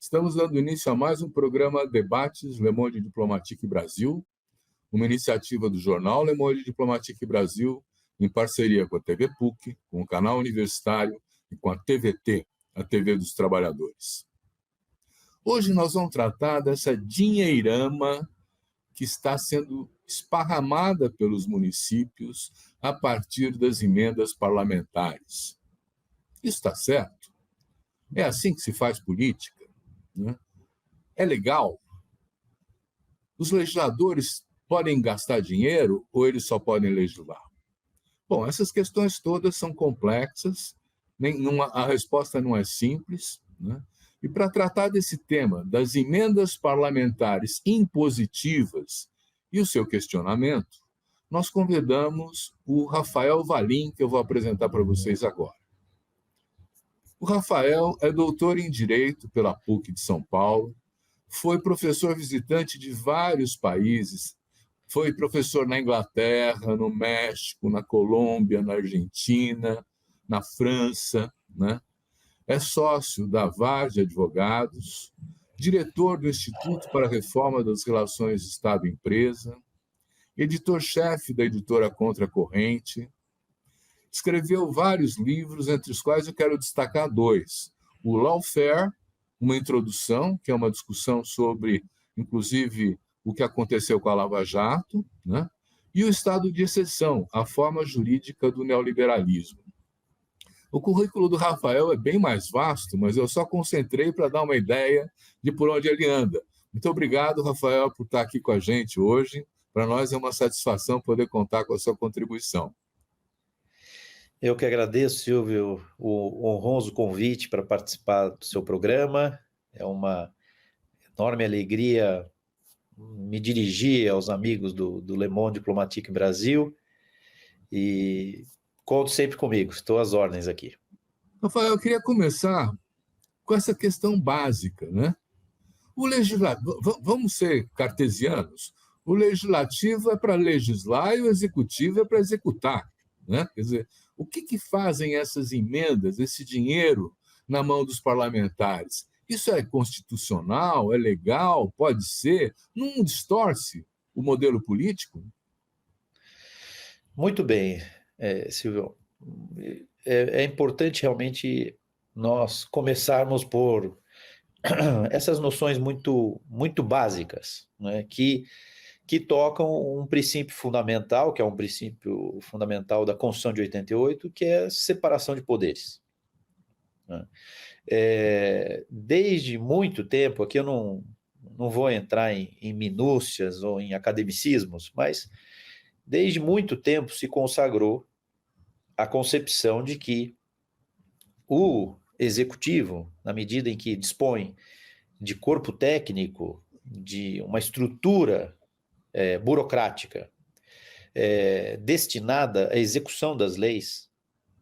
Estamos dando início a mais um programa Debates Le Monde Diplomatique Brasil, uma iniciativa do jornal Le Monde Diplomatique Brasil, em parceria com a TV PUC, com o canal universitário e com a TVT, a TV dos Trabalhadores. Hoje nós vamos tratar dessa dinheirama que está sendo esparramada pelos municípios a partir das emendas parlamentares. Isso está certo? É assim que se faz política, né? É legal? Os legisladores podem gastar dinheiro ou eles só podem legislar? Bom, essas questões todas são complexas, a resposta não é simples, né? E para tratar desse tema, das emendas parlamentares impositivas e o seu questionamento, nós convidamos o Rafael Valim, que eu vou apresentar para vocês agora. O Rafael é doutor em Direito pela PUC de São Paulo, foi professor visitante de vários países, foi professor na Inglaterra, no México, na Colômbia, na Argentina, na França, né? É sócio da VAR de Advogados, diretor do Instituto para a Reforma das Relações Estado-Empresa, editor-chefe da editora Contracorrente, escreveu vários livros, entre os quais eu quero destacar dois. O Lawfare, uma introdução, que é uma discussão sobre, inclusive, o que aconteceu com a Lava Jato, né? E o Estado de Exceção, a forma jurídica do neoliberalismo. O currículo do Rafael é bem mais vasto, mas eu só concentrei para dar uma ideia de por onde ele anda. Muito obrigado, Rafael, por estar aqui com a gente hoje. Para nós é uma satisfação poder contar com a sua contribuição. Eu que agradeço, Silvio, o honroso convite para participar do seu programa. É uma enorme alegria me dirigir aos amigos do Le Monde Diplomatique Brasil e conto sempre comigo, estou às ordens aqui. Rafael, eu queria começar com essa questão básica, né? Vamos ser cartesianos, o legislativo é para legislar e o executivo é para executar, né? Quer dizer, o que fazem essas emendas, esse dinheiro na mão dos parlamentares? Isso é constitucional, é legal, pode ser? Não distorce o modelo político? Muito bem, Silvio. É importante realmente nós começarmos por essas noções muito básicas, né, que tocam um princípio fundamental, que é um princípio fundamental da Constituição de 88, que é a separação de poderes, né? Desde muito tempo, aqui eu não vou entrar em minúcias ou em academicismos, mas desde muito tempo se consagrou a concepção de que o executivo, na medida em que dispõe de corpo técnico, de uma estrutura burocrática destinada à execução das leis,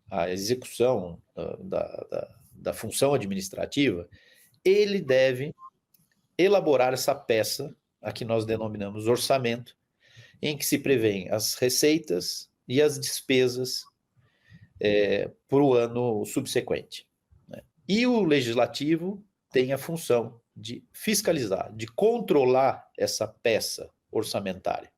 à execução da função administrativa, ele deve elaborar essa peça, a que nós denominamos orçamento, em que se prevêem as receitas e as despesas para o ano subsequente, né? E o legislativo tem a função de fiscalizar, de controlar essa peça orçamentária.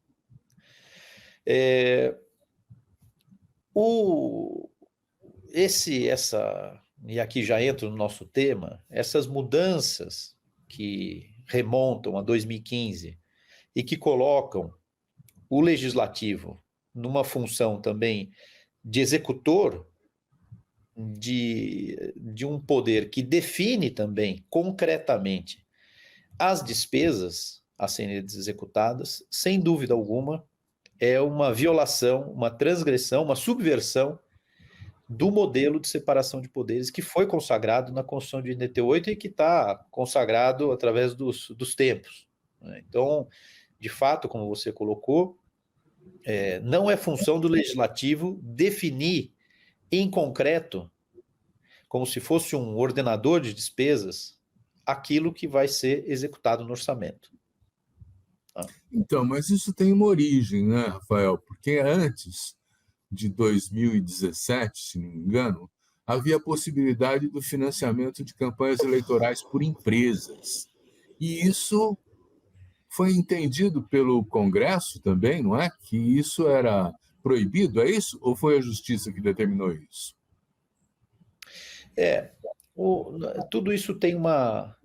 E aqui já entra no nosso tema, essas mudanças que remontam a 2015 e que colocam o legislativo numa função também de executor de um poder que define também concretamente as despesas a serem executadas, sem dúvida alguma, é uma violação, uma transgressão, uma subversão do modelo de separação de poderes que foi consagrado na Constituição de 88 e que está consagrado através dos tempos, né? Então, de fato, como você colocou, não é função do legislativo definir em concreto, como se fosse um ordenador de despesas, aquilo que vai ser executado no orçamento. Então, mas isso tem uma origem, né, Rafael? Porque antes de 2017, se não me engano, havia a possibilidade do financiamento de campanhas eleitorais por empresas. E isso foi entendido pelo Congresso também, não é? Que isso era proibido, é isso? Ou foi a Justiça que determinou isso? Tudo isso tem uma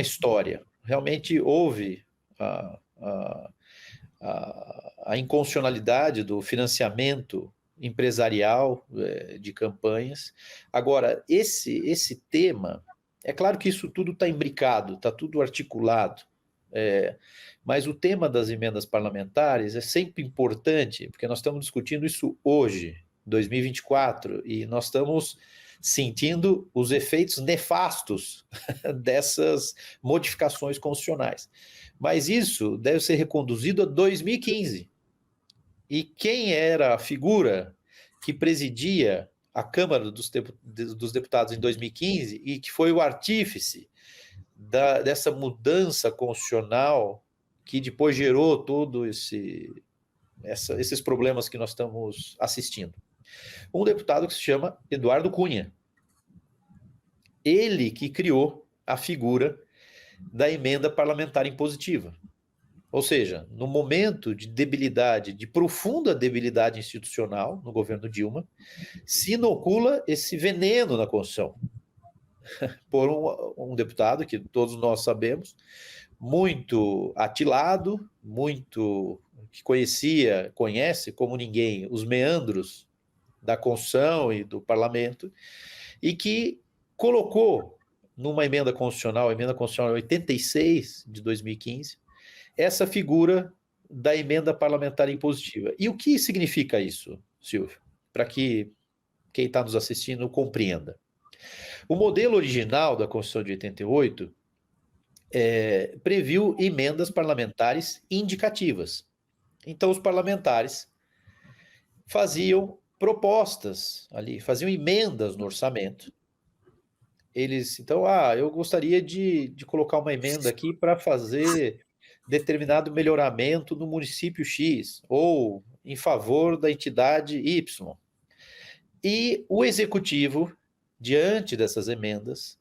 história. Realmente houve a inconstitucionalidade do financiamento empresarial de campanhas. Agora, esse tema, é claro que isso tudo está imbricado, está tudo articulado, mas o tema das emendas parlamentares é sempre importante, porque nós estamos discutindo isso hoje, 2024, e nós estamos sentindo os efeitos nefastos dessas modificações constitucionais. Mas isso deve ser reconduzido a 2015. E quem era a figura que presidia a Câmara dos Deputados em 2015 e que foi o artífice dessa mudança constitucional que depois gerou todos esses problemas que nós estamos assistindo? Um deputado que se chama Eduardo Cunha. Ele que criou a figura da emenda parlamentar impositiva. Ou seja, no momento de debilidade, de profunda debilidade institucional no governo Dilma, se inocula esse veneno na Constituição por um deputado que todos nós sabemos, muito atilado, que conhece como ninguém os meandros da Constituição e do Parlamento, e que colocou numa emenda constitucional 86 de 2015, essa figura da emenda parlamentar impositiva. E o que significa isso, Silvio? Para que quem está nos assistindo compreenda. O modelo original da Constituição de 88 previu emendas parlamentares indicativas. Então, os parlamentares faziam propostas ali, faziam emendas no orçamento. Então, eu gostaria de colocar uma emenda aqui para fazer determinado melhoramento no município X, ou em favor da entidade Y. E o executivo, diante dessas emendas,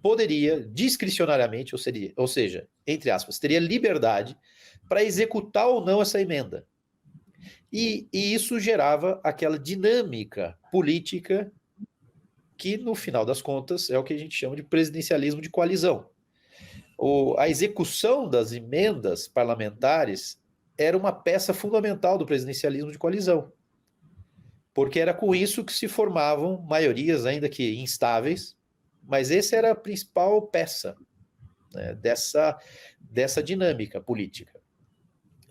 poderia discricionariamente, ou seja, entre aspas, teria liberdade para executar ou não essa emenda. E isso gerava aquela dinâmica política que, no final das contas, é o que a gente chama de presidencialismo de coalizão. A execução das emendas parlamentares era uma peça fundamental do presidencialismo de coalizão, porque era com isso que se formavam maiorias, ainda que instáveis, mas essa era a principal peça, né, dessa dinâmica política.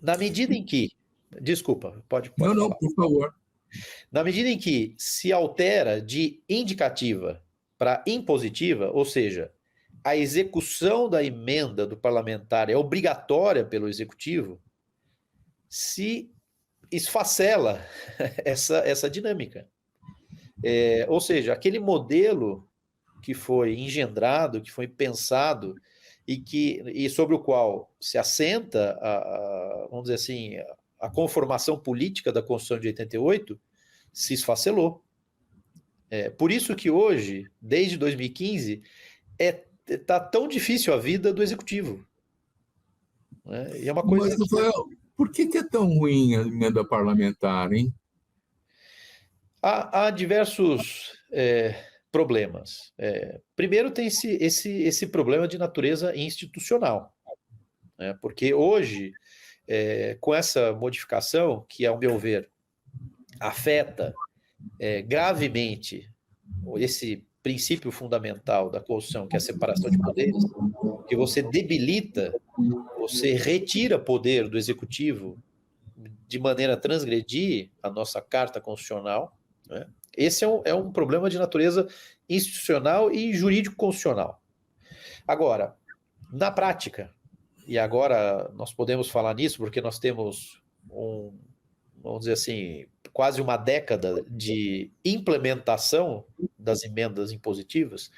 Na medida em que... Desculpa, pode falar. Não, por favor. Na medida em que se altera de indicativa para impositiva, ou seja, a execução da emenda do parlamentar é obrigatória pelo executivo, se esfacela essa dinâmica. Ou seja, aquele modelo que foi engendrado, que foi pensado e sobre o qual se assenta, vamos dizer assim, a conformação política da Constituição de 88, se esfacelou. Por isso que hoje, desde 2015, está tão difícil a vida do executivo. Né? E é uma coisa. Mas, Rafael, por que é tão ruim a emenda parlamentar, hein? Há diversos problemas. Primeiro, tem esse problema de natureza institucional, né? Porque hoje, com essa modificação, que, ao meu ver, afeta gravemente esse princípio fundamental da Constituição, que é a separação de poderes, que você debilita, você retira poder do executivo de maneira a transgredir a nossa Carta Constitucional, né? Esse é um problema de natureza institucional e jurídico-constitucional. Agora, na prática, e agora nós podemos falar nisso porque nós temos vamos dizer assim, quase uma década de implementação das emendas impositivas,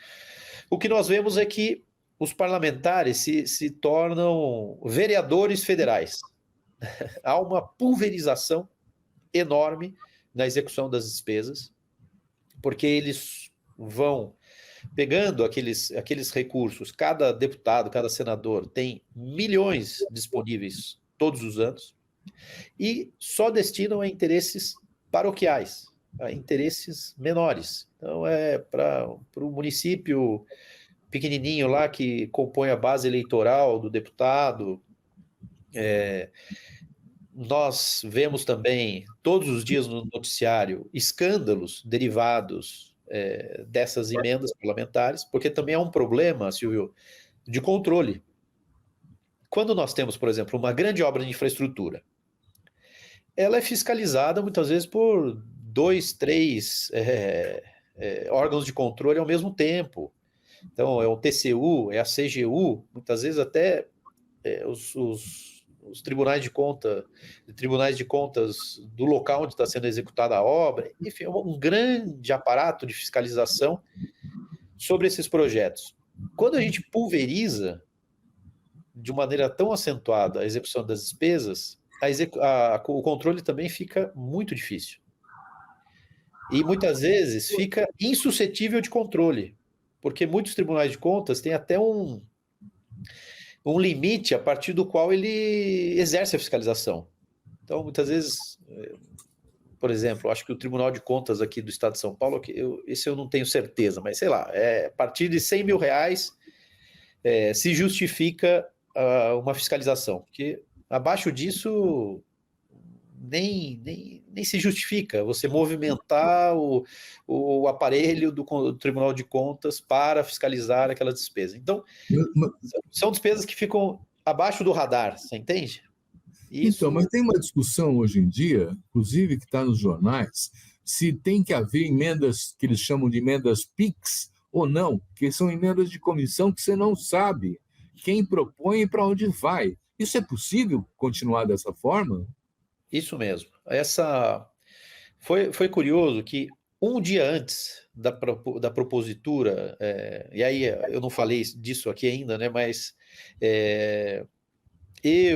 o que nós vemos é que os parlamentares se tornam vereadores federais. Há uma pulverização enorme na execução das despesas, porque eles vão pegando aqueles recursos, cada deputado, cada senador tem milhões disponíveis todos os anos, e só destinam a interesses paroquiais, a interesses menores. Então, para o município pequenininho lá que compõe a base eleitoral do deputado. Nós vemos também, todos os dias no noticiário, escândalos derivados dessas emendas parlamentares, porque também é um problema, Silvio, de controle. Quando nós temos, por exemplo, uma grande obra de infraestrutura, ela é fiscalizada muitas vezes por 2, 3 órgãos de controle ao mesmo tempo. Então, é o TCU, é a CGU, muitas vezes até os tribunais de contas do local onde está sendo executada a obra, enfim, um grande aparato de fiscalização sobre esses projetos. Quando a gente pulveriza de maneira tão acentuada a execução das despesas, o controle também fica muito difícil. E muitas vezes fica insuscetível de controle, porque muitos tribunais de contas têm até um limite a partir do qual ele exerce a fiscalização. Então, muitas vezes, por exemplo, acho que o Tribunal de Contas aqui do Estado de São Paulo, esse eu não tenho certeza, mas sei lá, a partir de R$100 mil se justifica uma fiscalização, porque abaixo disso nem se justifica você movimentar o aparelho do Tribunal de Contas para fiscalizar aquela despesa. Então, são despesas que ficam abaixo do radar, você entende? Então, mas tem uma discussão hoje em dia, inclusive que está nos jornais, se tem que haver emendas que eles chamam de emendas PIX ou não, que são emendas de comissão que você não sabe quem propõe e para onde vai. Isso é possível continuar dessa forma? Isso mesmo. Foi curioso que um dia antes da propositura, e aí eu não falei disso aqui ainda, né? Mas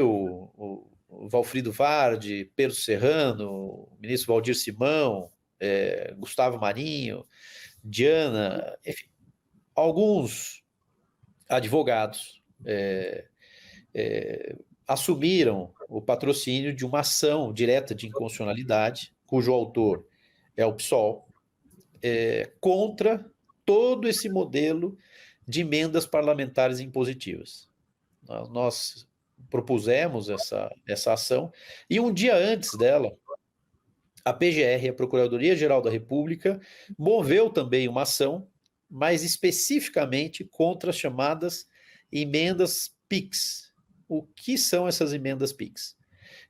o Valfrido Vardi, Pedro Serrano, o ministro Valdir Simão, Gustavo Marinho, Diana, enfim, alguns advogados assumiram o patrocínio de uma ação direta de inconstitucionalidade, cujo autor é o PSOL, contra todo esse modelo de emendas parlamentares impositivas. Nós propusemos essa ação, e um dia antes dela, a PGR, a Procuradoria-Geral da República, moveu também uma ação, mas especificamente contra as chamadas emendas PIX. O que são essas emendas PIX?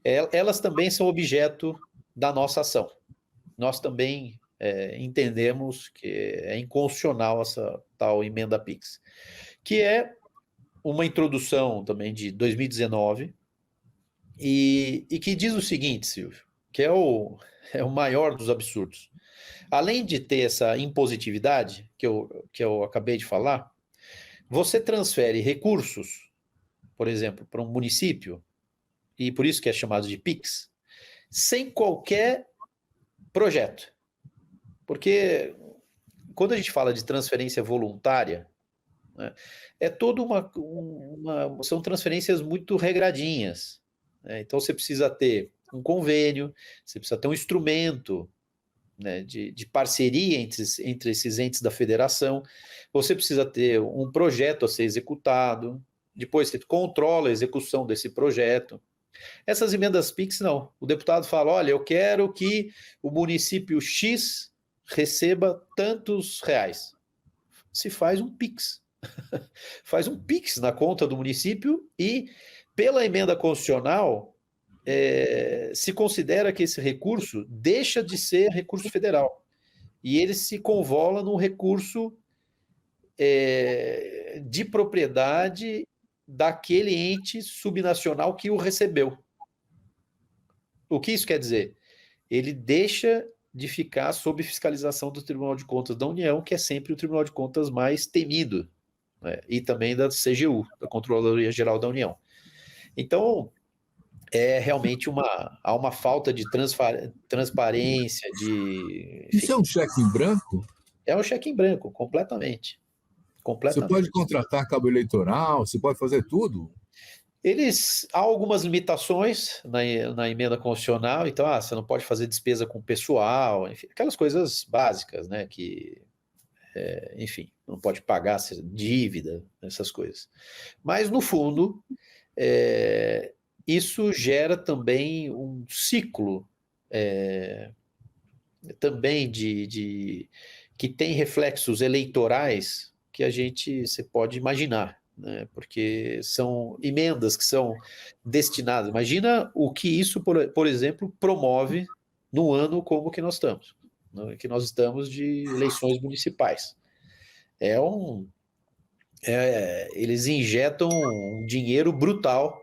Elas também são objeto da nossa ação. Nós também entendemos que é inconstitucional essa tal emenda PIX, que é uma introdução também de 2019 e que diz o seguinte, Silvio, que é o maior dos absurdos. Além de ter essa impositividade que eu acabei de falar, você transfere recursos, por exemplo, para um município, e por isso que é chamado de PIX, sem qualquer projeto. Porque quando a gente fala de transferência voluntária, né, são transferências muito regradinhas, né? Então você precisa ter um convênio, você precisa ter um instrumento, né, de parceria entre esses entes da federação, você precisa ter um projeto a ser executado, depois você controla a execução desse projeto. Essas emendas PIX, não. O deputado fala, olha, eu quero que o município X receba tantos reais. Se faz um PIX. Faz um PIX na conta do município e, pela emenda constitucional, se considera que esse recurso deixa de ser recurso federal. E ele se convola num recurso de propriedade daquele ente subnacional que o recebeu. O que isso quer dizer? Ele deixa de ficar sob fiscalização do Tribunal de Contas da União, que é sempre o Tribunal de Contas mais temido, né? E também da CGU, da Controladoria Geral da União. Então, é realmente há uma falta de transparência, Isso enfim, é um cheque em branco? é um cheque em branco, completamente, Você pode completamente. contratar cabo eleitoral, você pode fazer tudo. Há algumas limitações na emenda constitucional, então, você não pode fazer despesa com pessoal, enfim, aquelas coisas básicas, né, enfim, não pode pagar dívida, essas coisas. Mas, no fundo, é, isso gera também um ciclo também que tem reflexos eleitorais que você pode imaginar, né? Porque são emendas que são destinadas. Imagina o que isso, por exemplo, promove no ano como que nós estamos, né? Que nós estamos de eleições municipais. Eles injetam um dinheiro brutal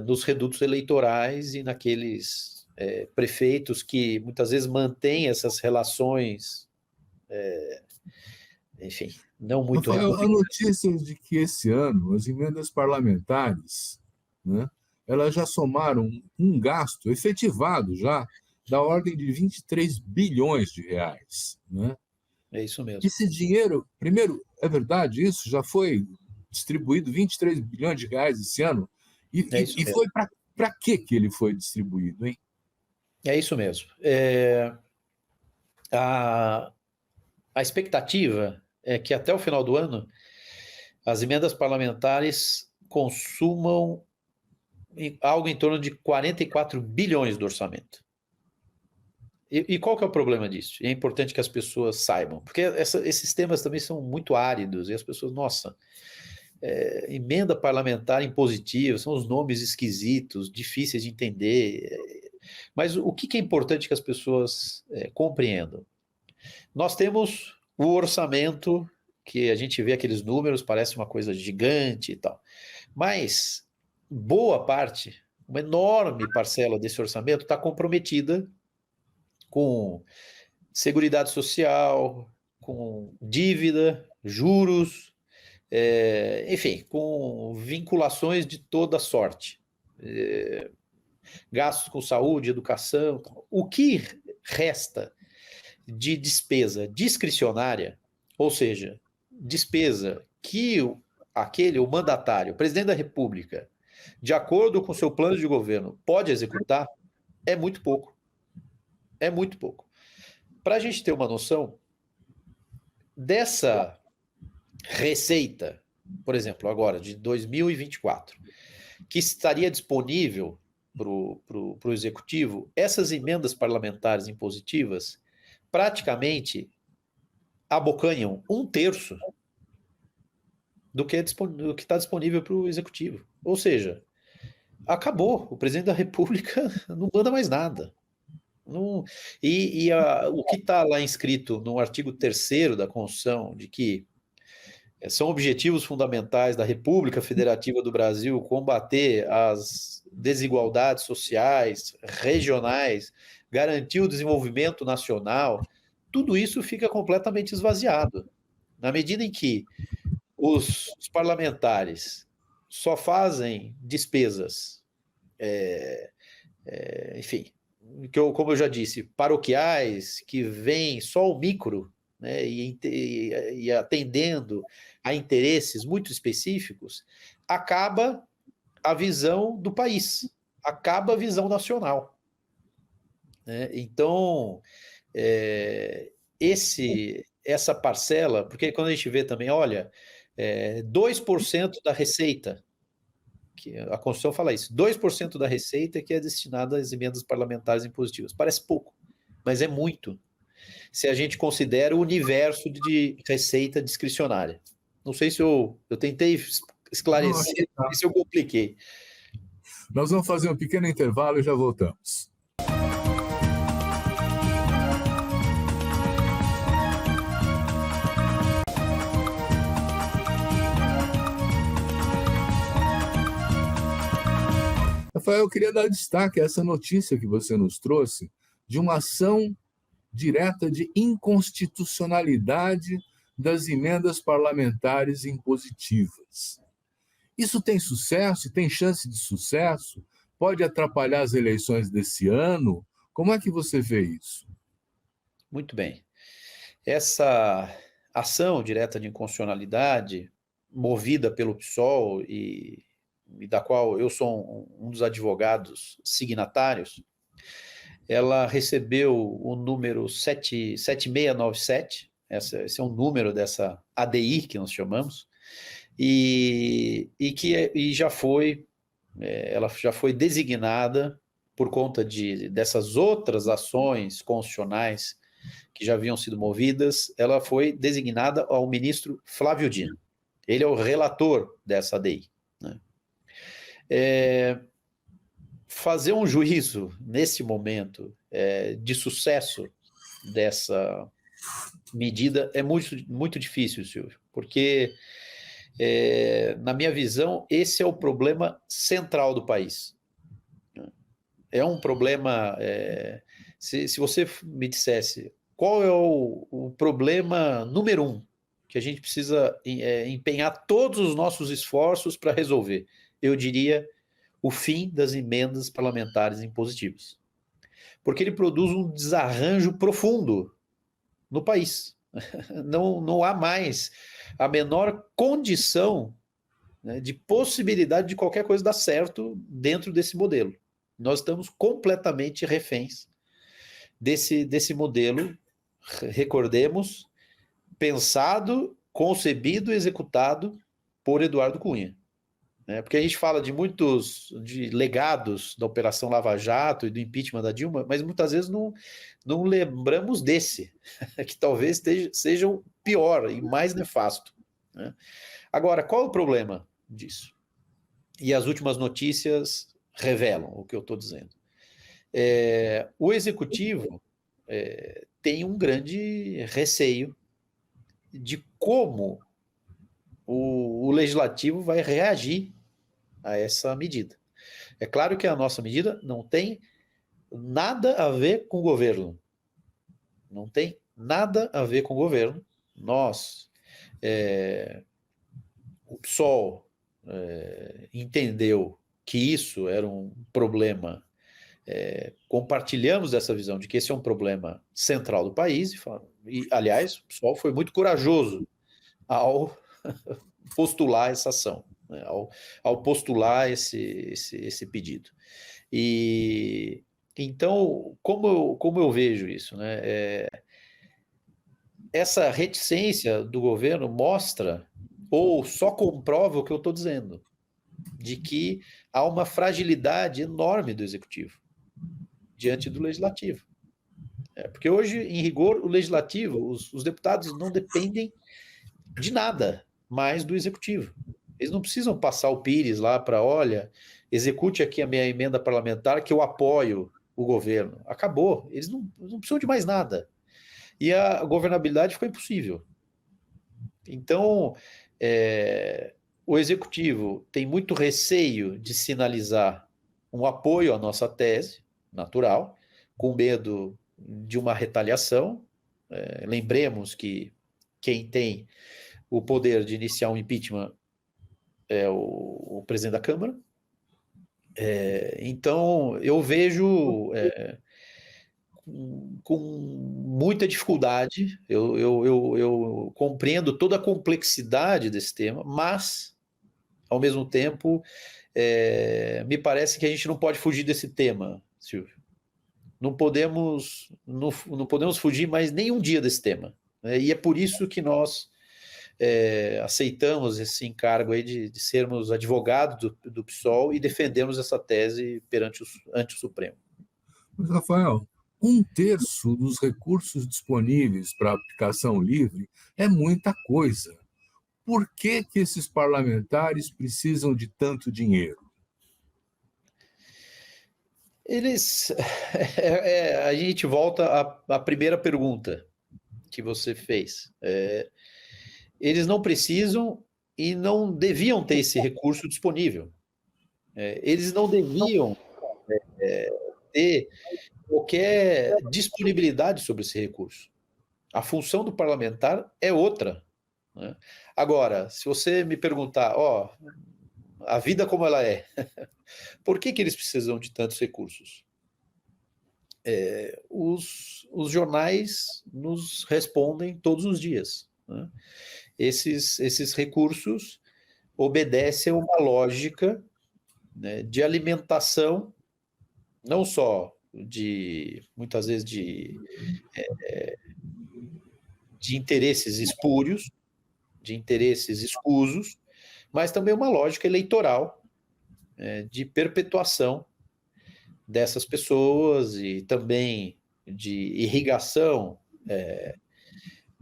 nos redutos eleitorais e naqueles prefeitos que muitas vezes mantêm essas relações, enfim, não muito Rafael, a republicanas. notícia de que esse ano as emendas parlamentares, né, elas já somaram um gasto efetivado já da ordem de 23 bilhões de reais, né? É isso mesmo. Esse dinheiro, primeiro, é verdade isso? Já foi distribuído 23 bilhões de reais esse ano? É isso E mesmo. foi para que ele foi distribuído, hein? É isso mesmo. A, a expectativa é que até o final do ano as emendas parlamentares consumam algo em torno de 44 bilhões do orçamento. E qual que é o problema disso? É importante que as pessoas saibam, porque esses temas também são muito áridos, e as pessoas, nossa, emenda parlamentar impositiva, são os nomes esquisitos, difíceis de entender, mas o que é importante que as pessoas compreendam? Nós temos o orçamento, que a gente vê aqueles números, parece uma coisa gigante e tal, mas boa parte, uma enorme parcela desse orçamento está comprometida com seguridade social, com dívida, juros, enfim, com vinculações de toda sorte. Gastos com saúde, educação. O que resta de despesa discricionária, ou seja, despesa que o mandatário, o presidente da República, de acordo com o seu plano de governo, pode executar, é muito pouco. É muito pouco. Para a gente ter uma noção dessa receita, por exemplo, agora de 2024, que estaria disponível para o executivo, essas emendas parlamentares impositivas praticamente abocanham 1/3 do que está disponível para o executivo. Ou seja, acabou. O presidente da República não manda mais nada. Não, o que está lá inscrito no artigo 3º da Constituição, de que são objetivos fundamentais da República Federativa do Brasil combater as desigualdades sociais, regionais, garantir o desenvolvimento nacional, tudo isso fica completamente esvaziado. Na medida em que os parlamentares só fazem despesas, enfim, como eu já disse, paroquiais, que vêm só o micro, né, e atendendo a interesses muito específicos, acaba a visão do país, acaba a visão nacional, né? Então, essa parcela, porque quando a gente vê também, olha, 2% da receita, que a Constituição fala isso, 2% da receita que é destinada às emendas parlamentares impositivas. Parece pouco, mas é muito, se a gente considera o universo de receita discricionária. Não sei se eu tentei Não, acho que esclarecer, tá. se eu compliquei. Nós vamos fazer um pequeno intervalo e já voltamos. Rafael, eu queria dar destaque a essa notícia que você nos trouxe de uma ação direta de inconstitucionalidade das emendas parlamentares impositivas. Isso tem sucesso? Tem chance de sucesso? pode atrapalhar as eleições desse ano? Como é que você vê isso? Muito bem. Essa ação direta de inconstitucionalidade, movida pelo PSOL e da qual eu sou um dos advogados signatários, ela recebeu o número 7697, esse é o número dessa ADI que nós chamamos, e já foi, ela já foi designada por conta dessas outras ações constitucionais que já haviam sido movidas, ela foi designada ao ministro Flávio Dino. Ele é o relator dessa ADI. Né? Fazer um juízo, nesse momento, de sucesso dessa medida é muito, muito difícil, Silvio, porque, na minha visão, esse é o problema central do país. É um problema... se você me dissesse qual é o problema número 1 que a gente precisa empenhar todos os nossos esforços para resolver, eu diria o fim das emendas parlamentares impositivas. Porque ele produz um desarranjo profundo no país. Não há mais a menor condição, né, de possibilidade de qualquer coisa dar certo dentro desse modelo. Nós estamos completamente reféns desse modelo, recordemos, pensado, concebido e executado por Eduardo Cunha. Porque a gente fala de muitos legados da Operação Lava Jato e do impeachment da Dilma, mas muitas vezes não lembramos desse, que talvez seja o pior e mais nefasto. Né? Agora, qual é o problema disso? E as últimas notícias revelam o que eu estou dizendo. O Executivo tem um grande receio de como o Legislativo vai reagir a essa medida. É claro que a nossa medida não tem nada a ver com o governo. Não tem nada a ver com o governo. Nós, o PSOL, entendeu que isso era um problema, compartilhamos dessa visão de que esse é um problema central do país, e aliás, o PSOL foi muito corajoso ao postular essa ação, né, ao postular esse pedido. E então, como eu vejo isso, né, essa reticência do governo mostra ou só comprova o que eu estou dizendo, de que há uma fragilidade enorme do Executivo diante do Legislativo. Porque hoje, em rigor, o Legislativo, os deputados não dependem de nada mais do Executivo. Eles não precisam passar o pires lá para, olha, execute aqui a minha emenda parlamentar que eu apoio o governo. Acabou. Eles não precisam de mais nada. E a governabilidade ficou impossível. Então, o Executivo tem muito receio de sinalizar um apoio à nossa tese, natural, com medo de uma retaliação. Lembremos que quem tem o poder de iniciar um impeachment é o presidente da Câmara. Então, eu vejo com muita dificuldade, eu compreendo toda a complexidade desse tema, mas, ao mesmo tempo, me parece que a gente não pode fugir desse tema, Silvio. Não podemos fugir mais nem um dia desse tema. Né? E é por isso que nós aceitamos esse encargo aí de sermos advogados do PSOL e defendemos essa tese ante o Supremo. Mas, Rafael, 1/3 dos recursos disponíveis para aplicação livre é muita coisa. Por que esses parlamentares precisam de tanto dinheiro? A gente volta à primeira pergunta que você fez. Eles não precisam e não deviam ter esse recurso disponível. Eles não deviam ter qualquer disponibilidade sobre esse recurso. A função do parlamentar é outra. Né? Agora, se você me perguntar, a vida como ela é. Por que eles precisam de tantos recursos? Os jornais nos respondem todos os dias, né? Esses recursos obedecem a uma lógica, né, de alimentação, não só muitas vezes de interesses espúrios, de interesses escusos, mas também uma lógica eleitoral, de perpetuação dessas pessoas e também de irrigação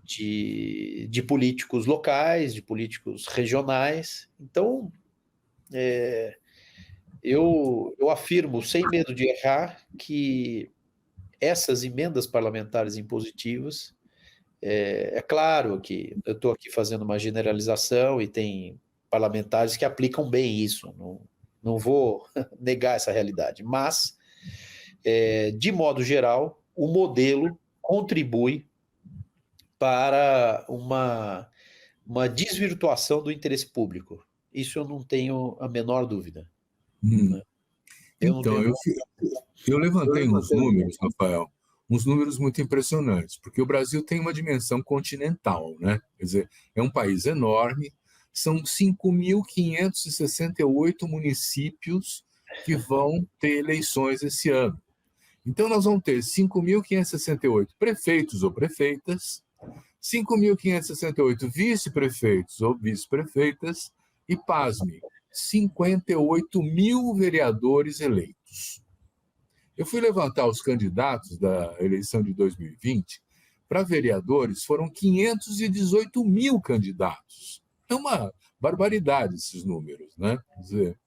de políticos locais, de políticos regionais. Então, eu afirmo, sem medo de errar, que essas emendas parlamentares impositivas, é claro que eu estou aqui fazendo uma generalização e tem parlamentares que aplicam bem isso, não vou negar essa realidade, mas, de modo geral, o modelo contribui para uma desvirtuação do interesse público. Isso eu não tenho a menor dúvida. Hum. Eu não Então, tenho... eu levantei uns números, Rafael, uns números muito impressionantes, porque o Brasil tem uma dimensão continental, né? Quer dizer, é um país enorme, são 5.568 municípios que vão ter eleições esse ano. Então, nós vamos ter 5.568 prefeitos ou prefeitas, 5.568 vice-prefeitos ou vice-prefeitas e, pasme, 58 mil vereadores eleitos. Eu fui levantar os candidatos da eleição de 2020. Para vereadores, foram 518 mil candidatos. É uma barbaridade esses números, né? Quer dizer,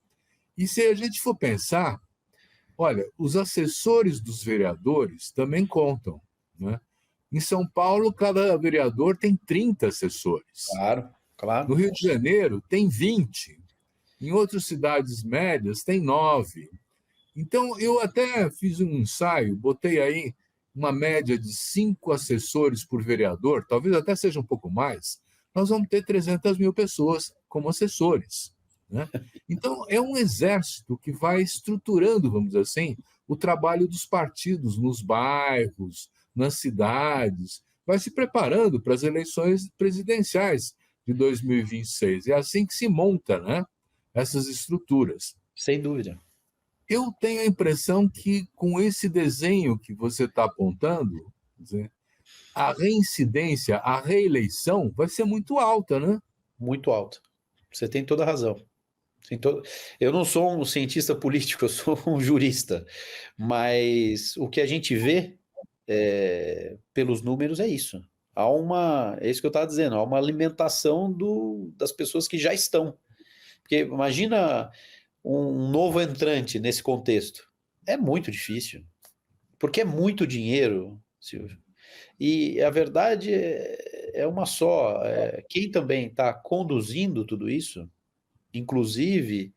e se a gente for pensar, olha, os assessores dos vereadores também contam, né? Em São Paulo, cada vereador tem 30 assessores. Claro, claro. No Rio de Janeiro, tem 20. Em outras cidades médias, tem 9. Então, eu até fiz um ensaio, botei aí uma média de 5 assessores por vereador, talvez até seja um pouco mais. Nós vamos ter 300 mil pessoas como assessores, né? Então, é um exército que vai estruturando, vamos dizer assim, o trabalho dos partidos nos bairros, nas cidades, vai se preparando para as eleições presidenciais de 2026. É assim que se monta, né, essas estruturas. Sem dúvida. Eu tenho a impressão que, com esse desenho que você está apontando, quer dizer, a reincidência, a reeleição vai ser muito alta, né? Muito alta. Você tem toda a razão. Eu não sou um cientista político, eu sou um jurista, mas o que a gente vê pelos números é isso. É isso que eu estava dizendo, há uma alimentação das pessoas que já estão. Porque imagina um novo entrante nesse contexto. É muito difícil, porque é muito dinheiro, Silvio. E a verdade é uma só. Quem também está conduzindo tudo isso, inclusive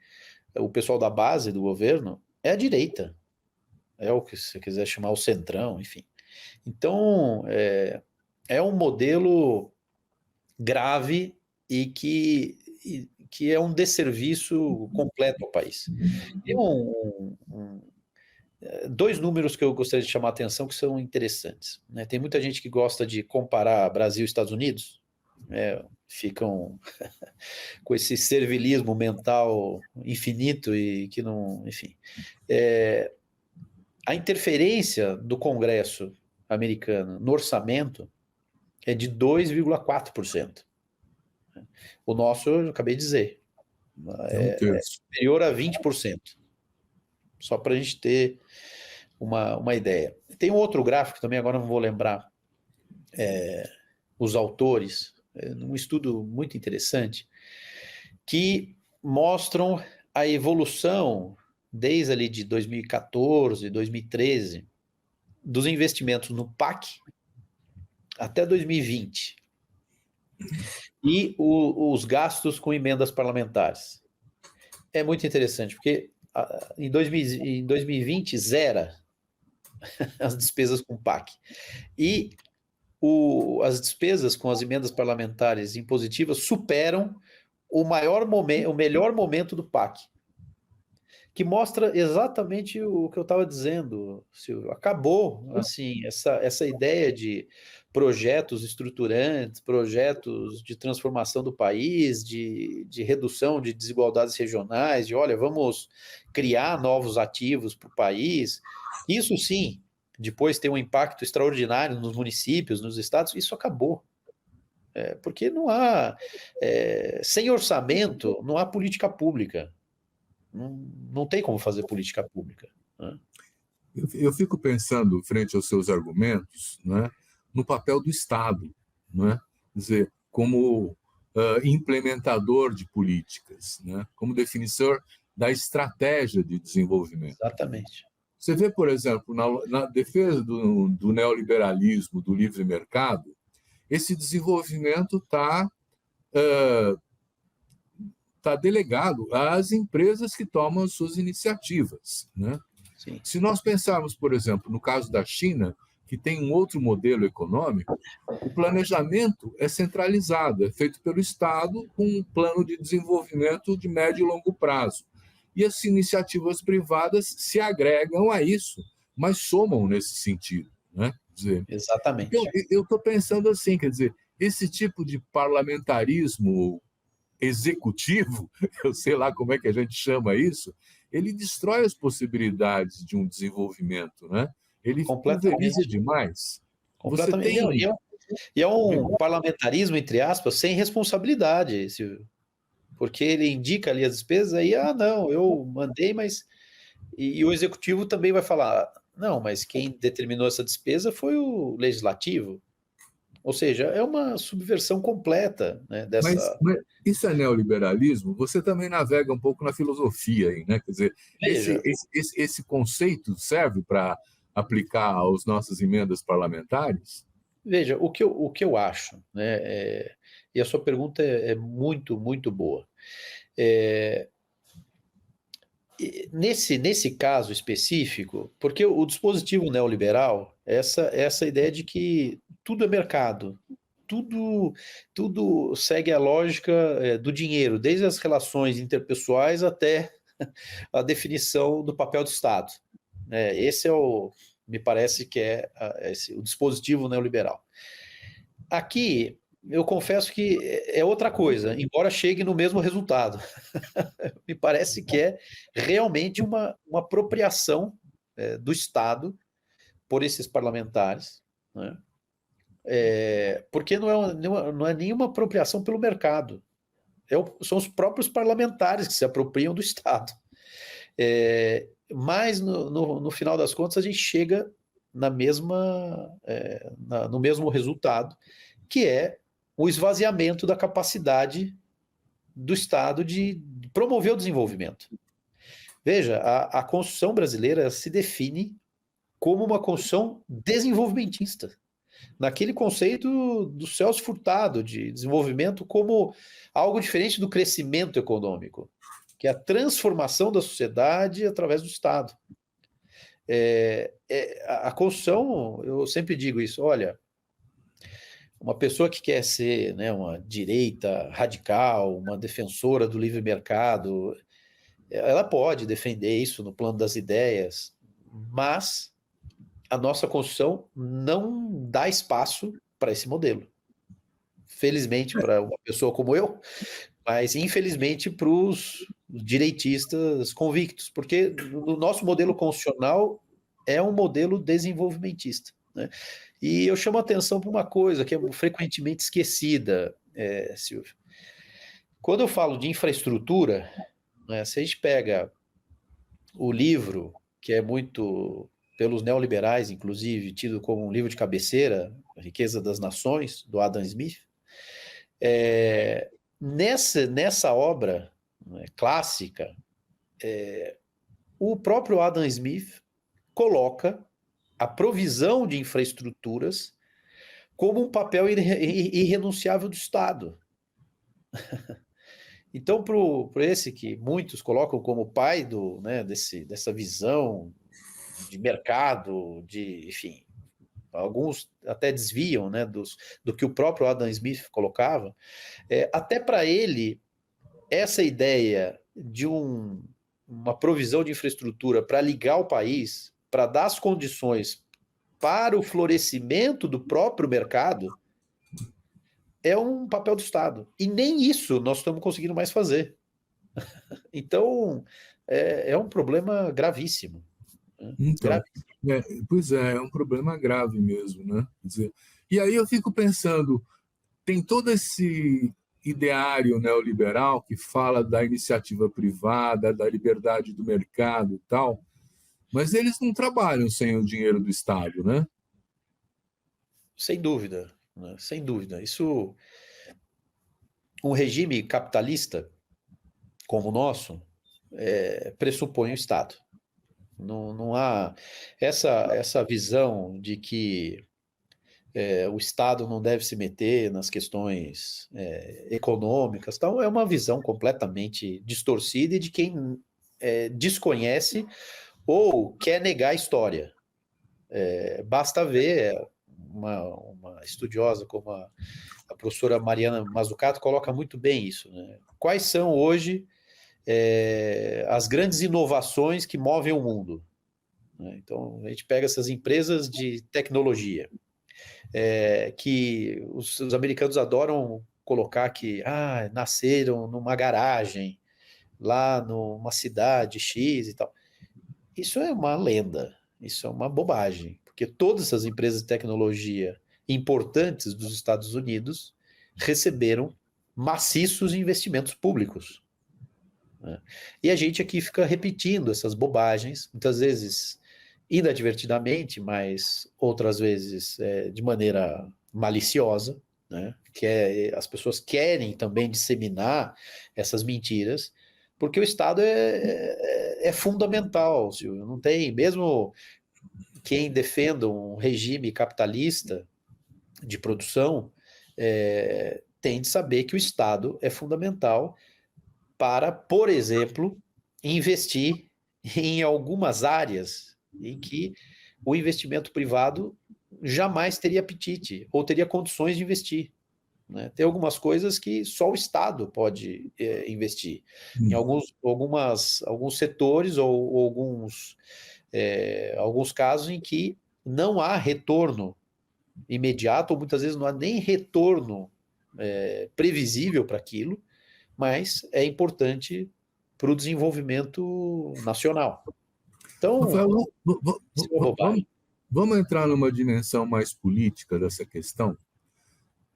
o pessoal da base do governo, é a direita. É o que você quiser chamar o centrão, enfim. Então, é um modelo grave e que é um desserviço completo ao país. Tem dois números que eu gostaria de chamar a atenção que são interessantes, né? Tem muita gente que gosta de comparar Brasil e Estados Unidos, ficam com esse servilismo mental infinito e que não, enfim. A interferência do Congresso americano no orçamento é de 2,4%. O nosso, eu acabei de dizer, é superior a 20%. Só para a gente ter uma ideia. Tem um outro gráfico também, agora não vou lembrar os autores, num estudo muito interessante, que mostram a evolução desde ali de 2014, 2013, dos investimentos no PAC até 2020 e os gastos com emendas parlamentares. É muito interessante, porque em 2020 zera as despesas com PAC. E as despesas com as emendas parlamentares impositivas superam o melhor momento do PAC, que mostra exatamente o que eu estava dizendo, Silvio. Acabou, assim, essa ideia de projetos estruturantes, projetos de transformação do país, de redução de desigualdades regionais, de, olha, vamos criar novos ativos para o país. Isso sim, depois tem um impacto extraordinário nos municípios, nos estados, isso acabou. Porque não há, sem orçamento, não há política pública. Não tem como fazer política pública, né? Eu fico pensando, frente aos seus argumentos, né, no papel do Estado, né? Quer dizer, como implementador de políticas, né? Como definidor da estratégia de desenvolvimento. Exatamente. Você vê, por exemplo, na defesa do neoliberalismo, do livre mercado, esse desenvolvimento tá delegado às empresas que tomam as suas iniciativas, né? Sim. Se nós pensarmos, por exemplo, no caso da China, que tem um outro modelo econômico, o planejamento é centralizado, é feito pelo Estado com um plano de desenvolvimento de médio e longo prazo. E as iniciativas privadas se agregam a isso, mas somam nesse sentido, né? Quer dizer, Exatamente. então, eu estou pensando assim, quer dizer, esse tipo de parlamentarismo executivo, eu sei lá como é que a gente chama isso, ele destrói as possibilidades de um desenvolvimento, né? Ele pulveriza demais. Você Completamente. tem... E é um parlamentarismo, entre aspas, sem responsabilidade, Silvio. Porque ele indica ali as despesas, aí, não, eu mandei, mas... E o executivo também vai falar, não, mas quem determinou essa despesa foi o legislativo. Ou seja, é uma subversão completa, né, Mas isso é neoliberalismo? Você também navega um pouco na filosofia aí, né? Quer dizer, Veja, esse conceito serve para aplicar às nossas emendas parlamentares? veja, o que eu acho, né, e a sua pergunta é muito, muito boa. Nesse caso específico, porque o dispositivo neoliberal, essa ideia de que tudo é mercado, tudo segue a lógica do dinheiro, desde as relações interpessoais até a definição do papel do Estado. Esse me parece que o dispositivo neoliberal. Aqui, eu confesso que é outra coisa, embora chegue no mesmo resultado. Me parece que é realmente uma apropriação do Estado por esses parlamentares, né? Porque não é nenhuma apropriação pelo mercado. São os próprios parlamentares que se apropriam do Estado. Mas, no final das contas, a gente chega no mesmo resultado, que é o esvaziamento da capacidade do Estado de promover o desenvolvimento. Veja, a Constituição brasileira se define como uma Constituição desenvolvimentista, naquele conceito do Celso Furtado de desenvolvimento como algo diferente do crescimento econômico, que é a transformação da sociedade através do Estado. A Constituição, eu sempre digo isso, olha, uma pessoa que quer ser, né, uma direita radical, uma defensora do livre mercado, ela pode defender isso no plano das ideias, mas a nossa Constituição não dá espaço para esse modelo. Felizmente para uma pessoa como eu, mas infelizmente para os direitistas convictos, porque o nosso modelo constitucional é um modelo desenvolvimentista, né? E eu chamo a atenção para uma coisa que é frequentemente esquecida, Silvio. Quando eu falo de infraestrutura, né, se a gente pega o livro, que é muito, pelos neoliberais, inclusive, tido como um livro de cabeceira, A Riqueza das Nações, do Adam Smith, nessa obra, né, clássica, o próprio Adam Smith coloca a provisão de infraestruturas como um papel irrenunciável do Estado. Então, para esse que muitos colocam como pai dessa visão de mercado, enfim, alguns até desviam, né, do que o próprio Adam Smith colocava, até para ele essa ideia de uma provisão de infraestrutura para ligar o país, para dar as condições para o florescimento do próprio mercado, é um papel do Estado. E nem isso nós estamos conseguindo mais fazer. Então, é um problema gravíssimo. Né? Então, Gravíssimo. pois é um problema grave mesmo, né? Quer dizer, e aí eu fico pensando, tem todo esse ideário neoliberal que fala da iniciativa privada, da liberdade do mercado e tal, mas eles não trabalham sem o dinheiro do Estado, né? Sem dúvida. Né? Sem dúvida. Isso, um regime capitalista como o nosso, pressupõe o Estado. Não há essa visão de que o Estado não deve se meter nas questões econômicas, tal, é uma visão completamente distorcida e de quem desconhece ou quer negar a história. Basta ver uma estudiosa como a professora Mariana Mazzucato coloca muito bem isso. Né? Quais são hoje as grandes inovações que movem o mundo? Né? Então, a gente pega essas empresas de tecnologia, que os americanos adoram colocar que nasceram numa garagem, lá numa cidade X e tal. Isso é uma lenda, isso é uma bobagem, porque todas essas empresas de tecnologia importantes dos Estados Unidos receberam maciços investimentos públicos. Né? E a gente aqui fica repetindo essas bobagens, muitas vezes inadvertidamente, mas outras vezes de maneira maliciosa, né? As pessoas querem também disseminar essas mentiras, porque o Estado é fundamental, Silvio. Não tem, mesmo quem defenda um regime capitalista de produção, tem de saber que o Estado é fundamental para, por exemplo, investir em algumas áreas em que o investimento privado jamais teria apetite ou teria condições de investir. Né? Tem algumas coisas que só o Estado pode investir. Em alguns setores ou alguns casos em que não há retorno imediato, ou muitas vezes não há nem retorno previsível para aquilo, mas é importante para o desenvolvimento nacional. Então, Rafael, isso é uma bobagem. vamos entrar numa dimensão mais política dessa questão?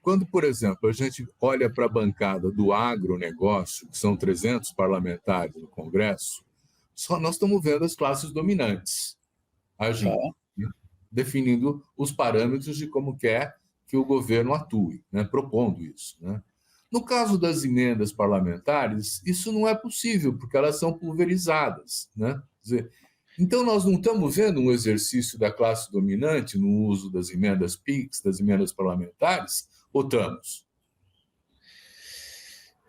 Quando, por exemplo, a gente olha para a bancada do agronegócio, que são 300 parlamentares no Congresso, só nós estamos vendo as classes dominantes agindo, né? Definindo os parâmetros de como quer que o governo atue, né? Propondo isso. Né? No caso das emendas parlamentares, isso não é possível, porque elas são pulverizadas. Né? Quer dizer, então, nós não estamos vendo um exercício da classe dominante no uso das emendas PIX, das emendas parlamentares, ou estamos?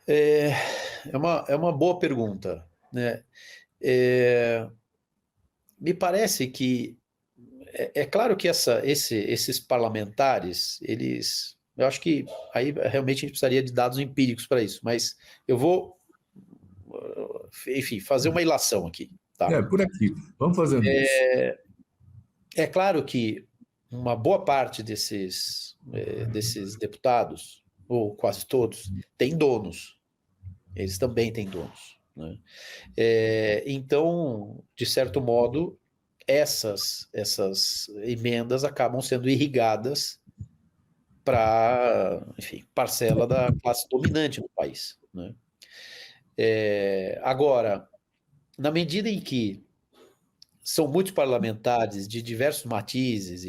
É uma boa pergunta. Né? Me parece que é claro que esses parlamentares, eu acho que aí realmente a gente precisaria de dados empíricos para isso, mas eu vou, enfim, fazer uma ilação aqui. Tá? Por aqui. Vamos fazendo isso. É claro que uma boa parte desses deputados, ou quase todos, têm donos. Eles também têm donos. Né? Então, de certo modo, essas emendas acabam sendo irrigadas para, enfim, parcela da classe dominante do país. Né? Agora, na medida em que são muitos parlamentares de diversos matizes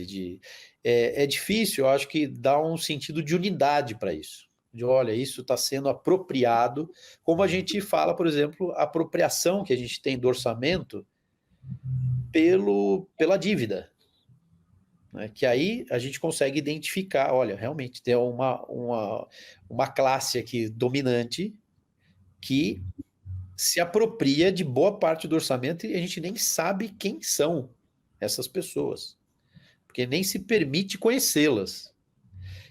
é difícil, eu acho que dar um sentido de unidade para isso. De olha, isso está sendo apropriado, como a gente fala, por exemplo, a apropriação que a gente tem do orçamento pela dívida. Né? Que aí a gente consegue identificar, olha, realmente tem uma classe aqui dominante que se apropria de boa parte do orçamento e a gente nem sabe quem são essas pessoas, porque nem se permite conhecê-las.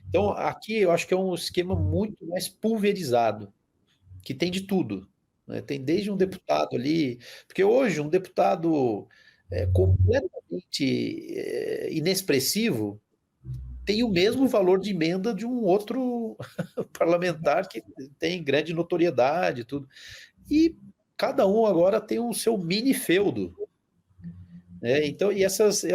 Então, aqui eu acho que é um esquema muito mais pulverizado. que tem de tudo, né? Tem desde um deputado ali, porque hoje um deputado completamente inexpressivo tem o mesmo valor de emenda de um outro parlamentar que tem grande notoriedade e tudo. E cada um agora tem o seu mini feudo, né? Então, e essas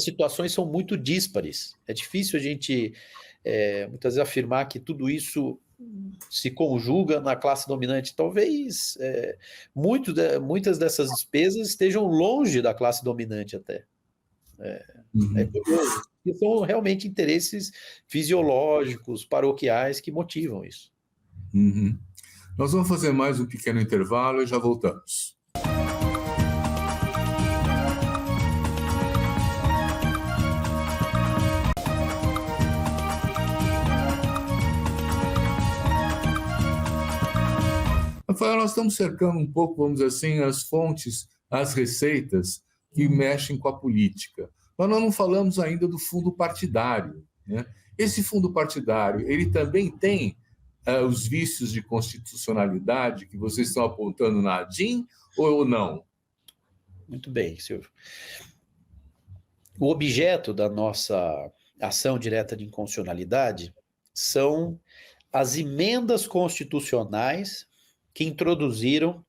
situações são muito díspares. É difícil a gente, muitas vezes, afirmar que tudo isso se conjuga na classe dominante. Talvez muitas dessas despesas estejam longe da classe dominante até. É curioso. E são realmente interesses fisiológicos, paroquiais, que motivam isso. Uhum. Nós vamos fazer mais um pequeno intervalo e já voltamos. Rafael, nós estamos cercando um pouco, vamos dizer assim, as fontes, as receitas que mexem com a política. Mas nós não falamos ainda do fundo partidário, né? Esse fundo partidário, ele também tem os vícios de constitucionalidade que vocês estão apontando na ADIM ou não? Muito bem, Silvio. O objeto da nossa ação direta de inconstitucionalidade são as emendas constitucionais que introduziram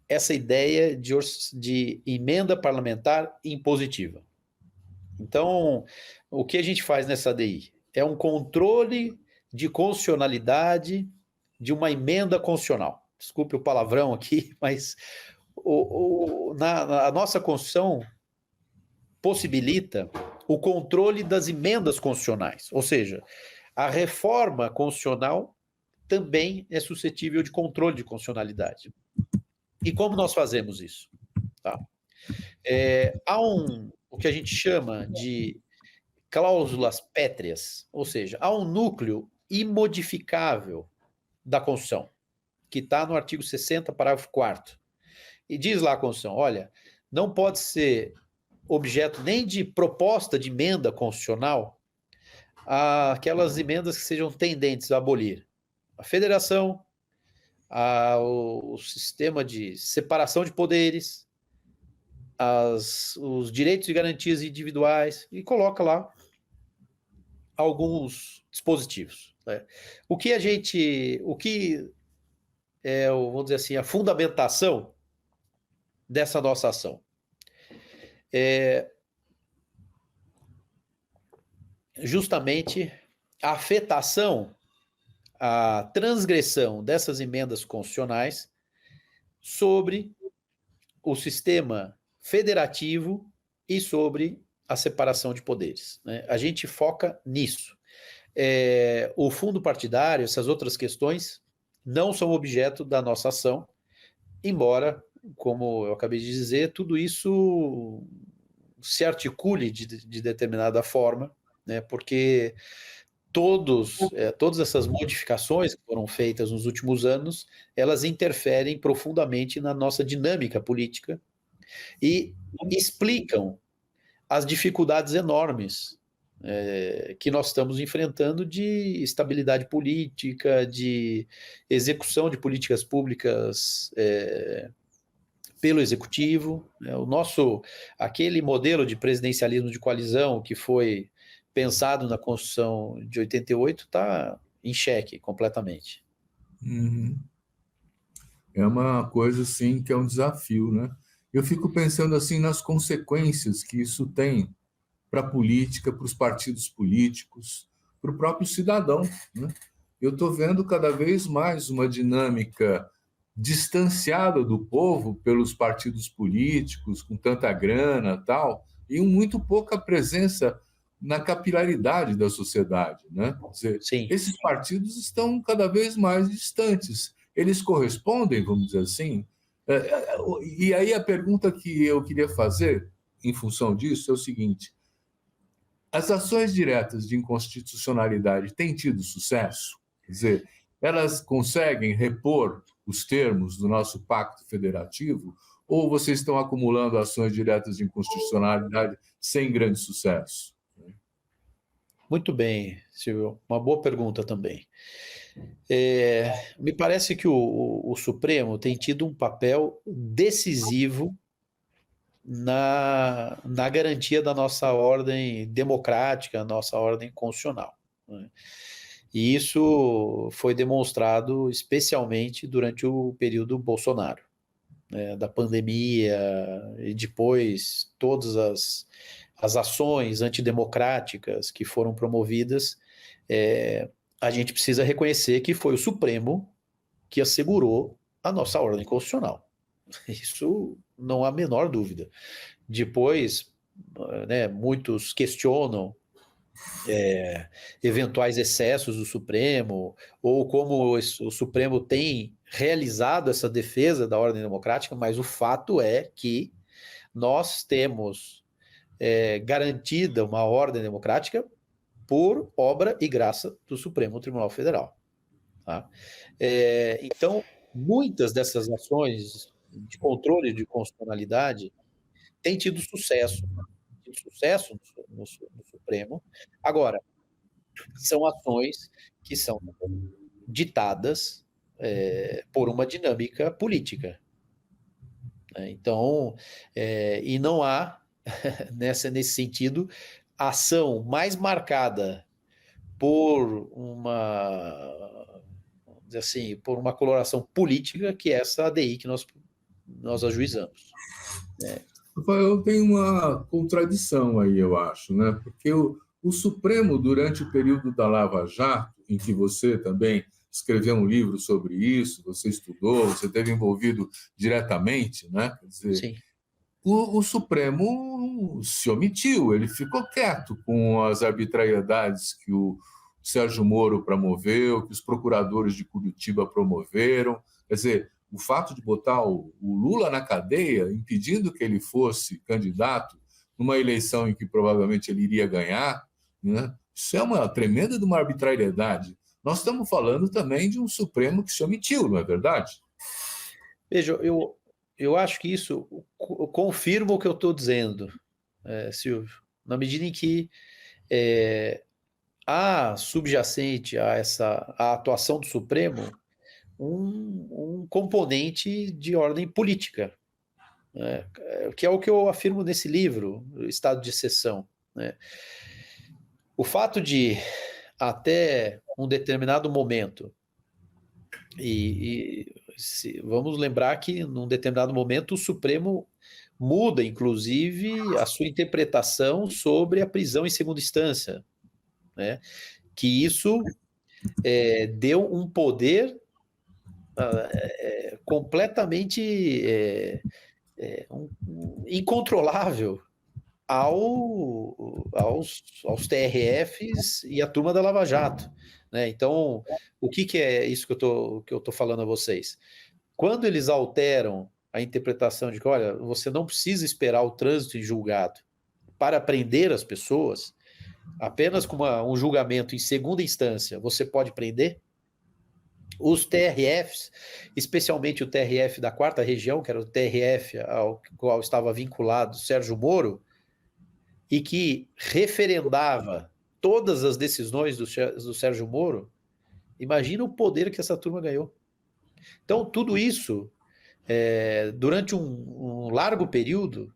essa ideia de emenda parlamentar impositiva. Então, o que a gente faz nessa ADI? É um controle de constitucionalidade de uma emenda constitucional. Desculpe o palavrão aqui, mas a nossa Constituição possibilita o controle das emendas constitucionais, ou seja, a reforma constitucional também é suscetível de controle de constitucionalidade. E como nós fazemos isso? Tá? Há o que a gente chama de cláusulas pétreas, ou seja, há um núcleo imodificável da Constituição, que está no artigo 60, parágrafo 4º. E diz lá a Constituição, olha, não pode ser objeto nem de proposta de emenda constitucional aquelas emendas que sejam tendentes a abolir a federação, o sistema de separação de poderes, os direitos e garantias individuais, e coloca lá alguns dispositivos, né? O que é, vamos dizer assim, a fundamentação dessa nossa ação? Justamente a afetação, a transgressão dessas emendas constitucionais sobre o sistema federativo e sobre a separação de poderes, né? A gente foca nisso. O fundo partidário, essas outras questões, não são objeto da nossa ação, embora, como eu acabei de dizer, tudo isso se articule de determinada forma, né? Porque todas essas modificações que foram feitas nos últimos anos, elas interferem profundamente na nossa dinâmica política e explicam as dificuldades enormes que nós estamos enfrentando de estabilidade política, de execução de políticas públicas pelo executivo. Aquele modelo de presidencialismo de coalizão que foi pensado na Constituição de 88 está em xeque completamente. Uhum. É uma coisa, assim, que é um desafio, né? Eu fico pensando, assim, nas consequências que isso tem para a política, para os partidos políticos, para o próprio cidadão, né? Eu estou vendo cada vez mais uma dinâmica distanciada do povo pelos partidos políticos, com tanta grana e tal, e muito pouca presença na capilaridade da sociedade, né? Quer dizer, Sim. esses partidos estão cada vez mais distantes. Eles correspondem, vamos dizer assim? E aí a pergunta que eu queria fazer em função disso é o seguinte: as ações diretas de inconstitucionalidade têm tido sucesso? Quer dizer, elas conseguem repor os termos do nosso pacto federativo, ou vocês estão acumulando ações diretas de inconstitucionalidade sem grande sucesso? Muito bem, Silvio. Uma boa pergunta também. Me parece que o Supremo tem tido um papel decisivo na garantia da nossa ordem democrática, nossa ordem constitucional, né? E isso foi demonstrado especialmente durante o período Bolsonaro, né, da pandemia, e depois todas as ações antidemocráticas que foram promovidas. A gente precisa reconhecer que foi o Supremo que assegurou a nossa ordem constitucional. Isso não há a menor dúvida. Depois, né, muitos questionam eventuais excessos do Supremo, ou como o Supremo tem realizado essa defesa da ordem democrática, mas o fato é que nós temos garantida uma ordem democrática por obra e graça do Supremo Tribunal Federal. Tá? Então, muitas dessas ações de controle de constitucionalidade têm tido sucesso no Supremo. Agora, são ações que são ditadas por uma dinâmica política. Então, e não há, nesse sentido, ação mais marcada por vamos dizer assim, por uma coloração política que essa ADI que nós ajuizamos. Eu tenho uma contradição aí, eu acho, né? Porque o Supremo, durante o período da Lava Jato, em que você também escreveu um livro sobre isso, você estudou, você esteve envolvido diretamente, né? Quer dizer, Sim. O Supremo se omitiu, ele ficou quieto com as arbitrariedades que o Sérgio Moro promoveu, que os procuradores de Curitiba promoveram. Quer dizer, o fato de botar o Lula na cadeia, impedindo que ele fosse candidato numa eleição em que provavelmente ele iria ganhar, né? Isso é uma tremenda de uma arbitrariedade. Nós estamos falando também de um Supremo que se omitiu, não é verdade? Veja, eu acho que isso confirma o que eu estou dizendo, Silvio, na medida em que há subjacente a a atuação do Supremo um componente de ordem política, né, que é o que eu afirmo nesse livro, Estado de Exceção, né? O fato de, até um determinado momento, vamos lembrar que num determinado momento o Supremo muda, inclusive, a sua interpretação sobre a prisão em segunda instância, né? Que isso deu um poder completamente incontrolável aos TRFs e à turma da Lava Jato, né? Então, o que é isso que eu tô falando a vocês? Quando eles alteram a interpretação de que, olha, você não precisa esperar o trânsito em julgado para prender as pessoas, apenas com um julgamento em segunda instância você pode prender, os TRFs, especialmente o TRF da 4ª Região, que era o TRF ao qual estava vinculado Sérgio Moro, e que referendava todas as decisões do Sérgio Moro, imagina o poder que essa turma ganhou. Então, tudo isso, durante um largo período,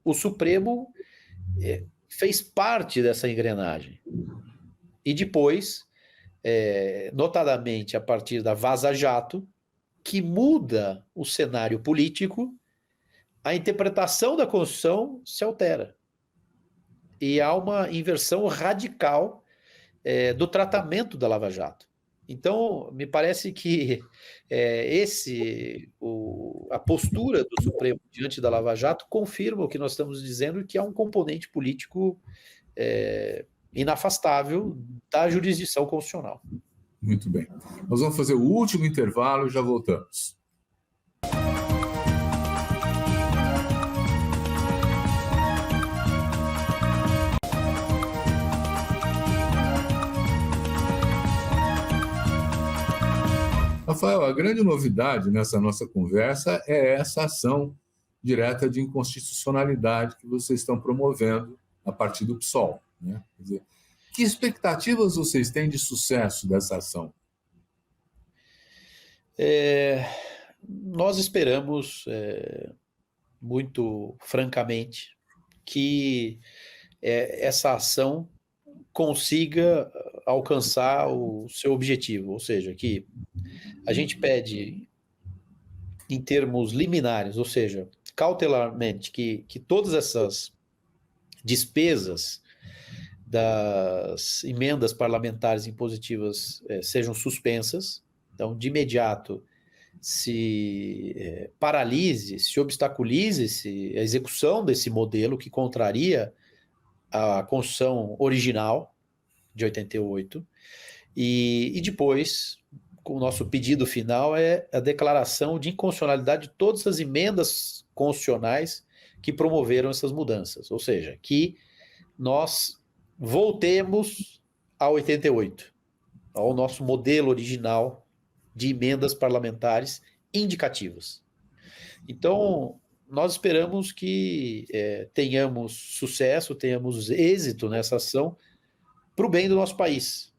o Supremo fez parte dessa engrenagem. E depois, notadamente a partir da Vaza Jato, que muda o cenário político, a interpretação da Constituição se altera. E há uma inversão radical do tratamento da Lava Jato. Então, me parece que a postura do Supremo diante da Lava Jato confirma o que nós estamos dizendo, que há um componente político inafastável da jurisdição constitucional. Muito bem. Nós vamos fazer o último intervalo e já voltamos. Rafael, a grande novidade nessa nossa conversa é essa ação direta de inconstitucionalidade que vocês estão promovendo a partir do PSOL. né? Quer dizer, que expectativas vocês têm de sucesso dessa ação? Nós esperamos, muito francamente, que essa ação consiga alcançar o seu objetivo, ou seja, que a gente pede em termos liminares, ou seja, cautelarmente, que todas essas despesas das emendas parlamentares impositivas sejam suspensas. Então, de imediato, se paralise, se obstaculize a execução desse modelo que contraria a Constituição original de 88, e depois, o nosso pedido final é a declaração de inconstitucionalidade de todas as emendas constitucionais que promoveram essas mudanças, ou seja, que nós voltemos a 88, ao nosso modelo original de emendas parlamentares indicativas. Então, nós esperamos que tenhamos sucesso, tenhamos êxito nessa ação para o bem do nosso país.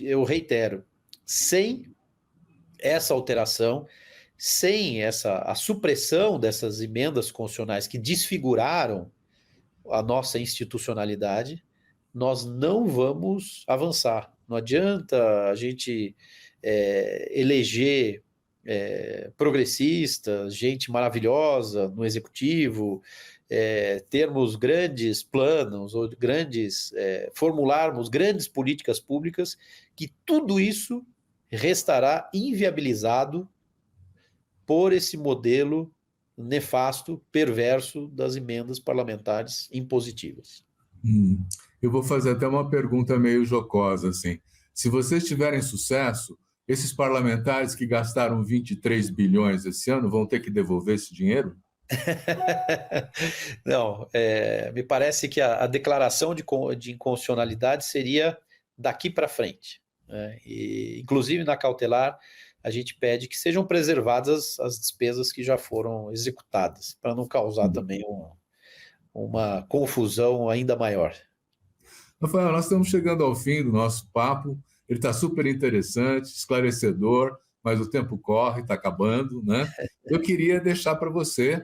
Eu reitero, sem essa alteração, sem a supressão dessas emendas constitucionais que desfiguraram a nossa institucionalidade, nós não vamos avançar. Não adianta a gente eleger progressistas, gente maravilhosa no executivo, termos grandes planos ou formularmos grandes políticas públicas, que tudo isso restará inviabilizado por esse modelo nefasto, perverso das emendas parlamentares impositivas. Eu vou fazer até uma pergunta meio jocosa, assim. Se vocês tiverem sucesso, esses parlamentares que gastaram 23 bilhões esse ano vão ter que devolver esse dinheiro? Não, me parece que a declaração de inconstitucionalidade seria daqui para frente, né? E, inclusive, na cautelar, a gente pede que sejam preservadas as despesas que já foram executadas, para não causar também uma confusão ainda maior. Rafael, nós estamos chegando ao fim do nosso papo. Ele está super interessante, esclarecedor, mas o tempo corre, está acabando, né? Eu queria deixar para você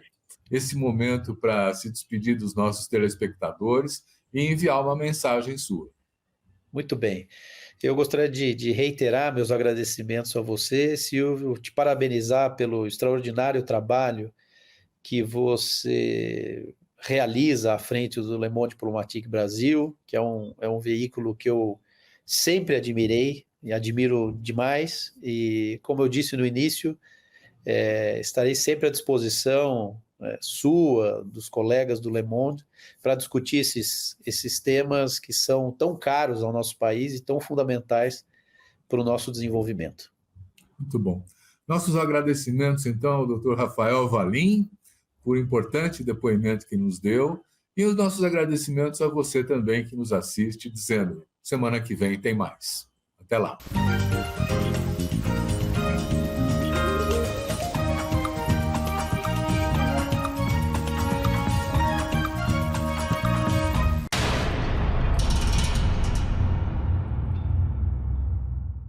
esse momento para se despedir dos nossos telespectadores e enviar uma mensagem sua. Muito bem. Eu gostaria de reiterar meus agradecimentos a você, Silvio, te parabenizar pelo extraordinário trabalho que você realiza à frente do Le Monde Diplomatique Brasil, que é um veículo que eu sempre admirei e admiro demais, e como eu disse no início, estarei sempre à disposição sua, dos colegas do Le Monde, para discutir esses temas que são tão caros ao nosso país e tão fundamentais para o nosso desenvolvimento. Muito bom. Nossos agradecimentos, então, ao Dr. Rafael Valim, por importante depoimento que nos deu, e os nossos agradecimentos a você também que nos assiste, dizendo, semana que vem tem mais. Até lá.